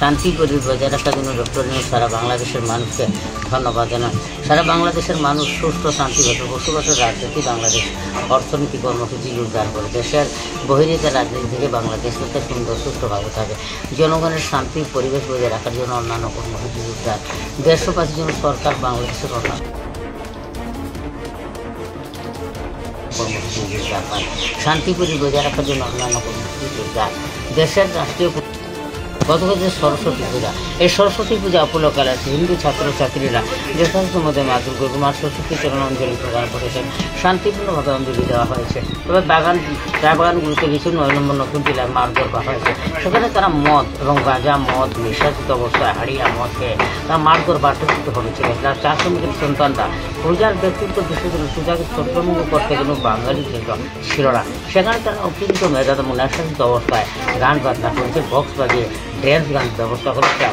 শান্তি বজায় রাখার জন্য ডক্টর ইউনূস সারা বাংলাদেশের মানুষকে ধন্যবাদ জানান। সারা বাংলাদেশের মানুষ সুস্থ শান্তিভাবে বসবাসের রাজনীতি বাংলাদেশ অর্থনীতি কর্মসূচি জোরদার করে দেশের বহির্নীতি রাজনীতি থেকে বাংলাদেশ যাতে সুন্দর সুস্থভাবে থাকে, জনগণের শান্তির পরিবেশ বজায় রাখার জন্য অন্যান্য কর্মসূচি জোরদার, দেশবাসীর জন্য সরকার বাংলাদেশের অন্যান্য কর্মসূচি জোরদার পায়, শান্তি বজায় রাখার জন্য অন্যান্য কর্মসূচি জোরদার। দেশের রাষ্ট্রীয় গতকাল যে সরস্বতী পূজা, এই সরস্বতী পূজা উপলক্ষে হিন্দু ছাত্রছাত্রীরা যথাযথ মধ্যে মা দুর্গা সরস্বতী চরণ অঞ্জলি প্রদান করেছেন। শান্তিপূর্ণভাবে অঞ্জলি দেওয়া হয়েছে। তবে চা বাগানগুলিতে কিছু 9 নম্বর নতুন টিলায় মারধর করা হয়েছে। সেখানে তারা মদ এবং গাঁজা মদ নিঃশ্বাসিত অবস্থায় হারিয়া মদ খেয়ে তারা মারধর বাধ্যচিত হয়েছিল। তার চা শ্রমিকের সন্তানরা পূজার ব্যক্তিত্ব বিসর্জন পূজাকে ছত্রভঙ্গ করতে কোনো বাঙালি ছিল না। সেখানে তারা অত্যন্ত মেধাতে নিঃশ্বাসিত অবস্থায় গান বাজনা করেছে, বক্স বাজিয়ে ড্যান্স গান ব্যবস্থা করেছে।